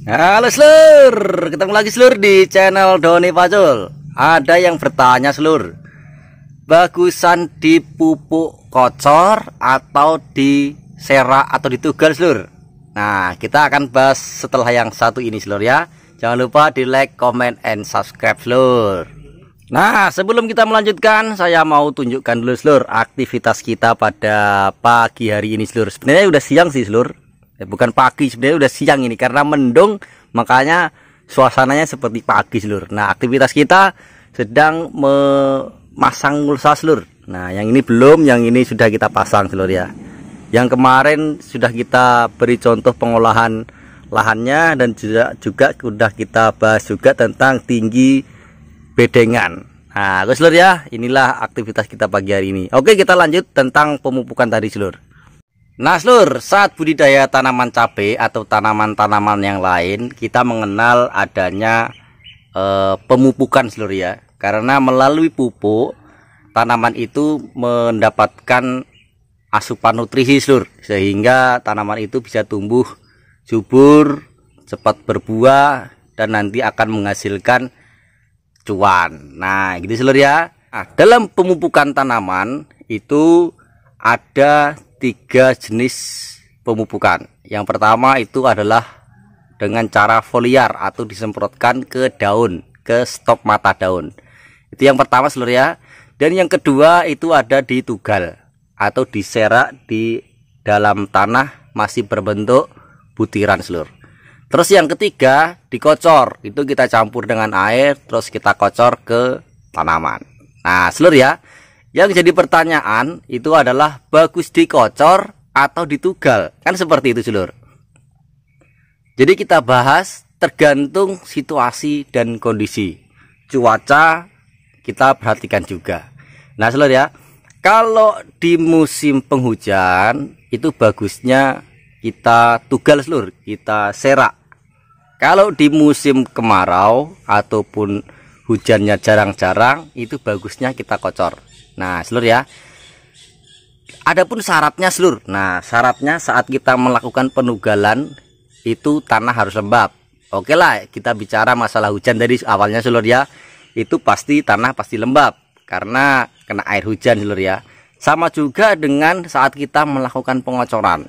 Halo Slur, ketemu lagi Slur di channel Doni Pacul. Ada yang bertanya Slur, bagusan dipupuk kocor atau di serak atau ditugal Slur? Nah, kita akan bahas setelah yang satu ini Slur ya. Jangan lupa di like, comment, and subscribe Slur. Nah, sebelum kita melanjutkan, saya mau tunjukkan dulu Slur aktivitas kita pada pagi hari ini Slur. Sebenarnya udah siang sih Slur. Bukan pagi, sebenarnya udah siang ini karena mendung, makanya suasananya seperti pagi Slur. Nah, aktivitas kita sedang memasang mulsa Slur. Nah, yang ini belum, yang ini sudah kita pasang Slur ya. Yang kemarin sudah kita beri contoh pengolahan lahannya, dan juga sudah kita bahas juga tentang tinggi bedengan. Nah, Slur ya, inilah aktivitas kita pagi hari ini. Oke, kita lanjut tentang pemupukan tadi Slur. Nah Slur, saat budidaya tanaman cabai atau tanaman-tanaman yang lain, kita mengenal adanya pemupukan Slur ya. Karena melalui pupuk, tanaman itu mendapatkan asupan nutrisi Slur, sehingga tanaman itu bisa tumbuh subur, cepat berbuah, dan nanti akan menghasilkan cuan. Nah gitu Slur ya. Nah, dalam pemupukan tanaman itu ada 3 jenis pemupukan. Yang pertama itu adalah dengan cara foliar atau disemprotkan ke daun, ke stop mata daun. Itu yang pertama Slur ya. Dan yang kedua itu ada di tugal atau diserak di dalam tanah masih berbentuk butiran Slur. Terus yang ketiga dikocor, itu kita campur dengan air terus kita kocor ke tanaman. Nah Slur ya, yang jadi pertanyaan itu adalah bagus dikocor atau ditugal, kan seperti itu Slur. Jadi kita bahas tergantung situasi dan kondisi. Cuaca kita perhatikan juga. Nah Slur ya, kalau di musim penghujan itu bagusnya kita tugal Slur, kita serak. Kalau di musim kemarau ataupun hujannya jarang-jarang, itu bagusnya kita kocor. Nah Slur ya, adapun syaratnya Slur. Nah syaratnya saat kita melakukan penugalan itu tanah harus lembab. Oke lah, kita bicara masalah hujan dari awalnya Slur ya, itu pasti tanah pasti lembab karena kena air hujan Slur ya. Sama juga dengan saat kita melakukan pengocoran.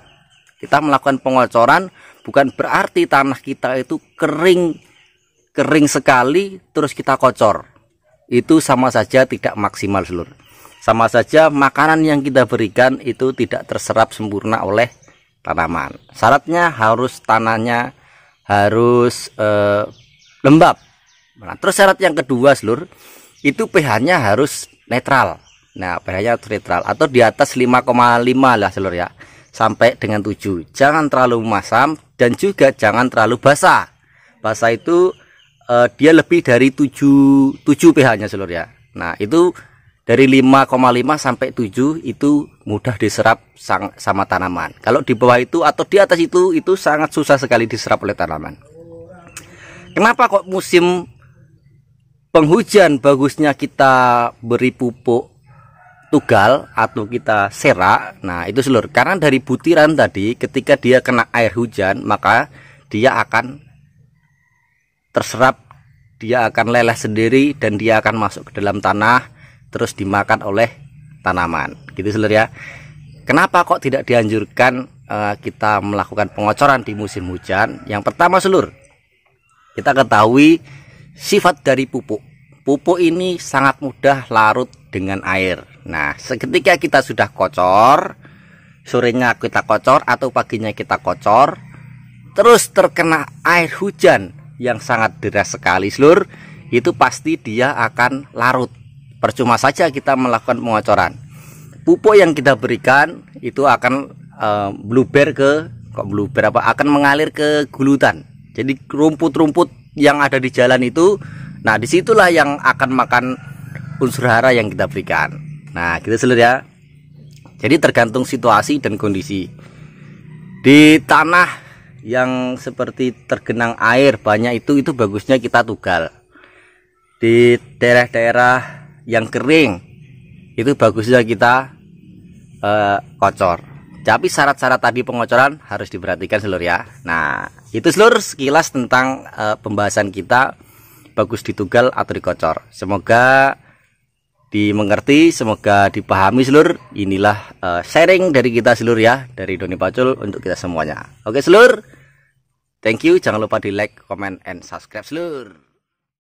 Kita melakukan pengocoran bukan berarti tanah kita itu kering sekali terus kita kocor. Itu sama saja tidak maksimal Slur. Sama saja makanan yang kita berikan itu tidak terserap sempurna oleh tanaman. Syaratnya harus tanahnya harus lembab. Nah, terus syarat yang kedua Slur, itu pH-nya harus netral. Nah, pH-nya netral atau di atas 5,5 lah Slur ya, sampai dengan 7. Jangan terlalu masam dan juga jangan terlalu basah. Basah itu dia lebih dari 7 pH-nya Slur ya. Nah, itu dari 5,5 sampai 7 itu mudah diserap sama tanaman. Kalau di bawah itu atau di atas itu sangat susah sekali diserap oleh tanaman. Kenapa kok musim penghujan bagusnya kita beri pupuk tugal atau kita serak? Nah itu Slur, karena dari butiran tadi ketika dia kena air hujan maka dia akan terserap, dia akan leleh sendiri dan dia akan masuk ke dalam tanah terus dimakan oleh tanaman gitu Slur ya. Kenapa kok tidak dianjurkan kita melakukan pengocoran di musim hujan? Yang pertama Slur, kita ketahui sifat dari pupuk. Pupuk ini sangat mudah larut dengan air. Nah seketika kita sudah kocor, sorenya kita kocor atau paginya kita kocor, terus terkena air hujan yang sangat deras sekali Slur, itu pasti dia akan larut. Percuma saja kita melakukan pengocoran. Pupuk yang kita berikan itu akan akan mengalir ke gulutan. Jadi rumput-rumput yang ada di jalan itu, nah disitulah yang akan makan unsur hara yang kita berikan. Nah gitu Slur ya. Jadi tergantung situasi dan kondisi. Di tanah yang seperti tergenang air banyak itu bagusnya kita tugal. Di daerah-daerah yang kering itu bagusnya kita kocor. Tapi syarat-syarat tadi pengocoran harus diperhatikan Slur ya. Nah Itu seluruh sekilas tentang pembahasan kita bagus ditugal atau dikocor. Semoga dimengerti, semoga dipahami seluruh. Inilah sharing dari kita seluruh ya, dari Doni Pacul untuk kita semuanya. Oke seluruh, thank you, jangan lupa di like, comment, and subscribe seluruh.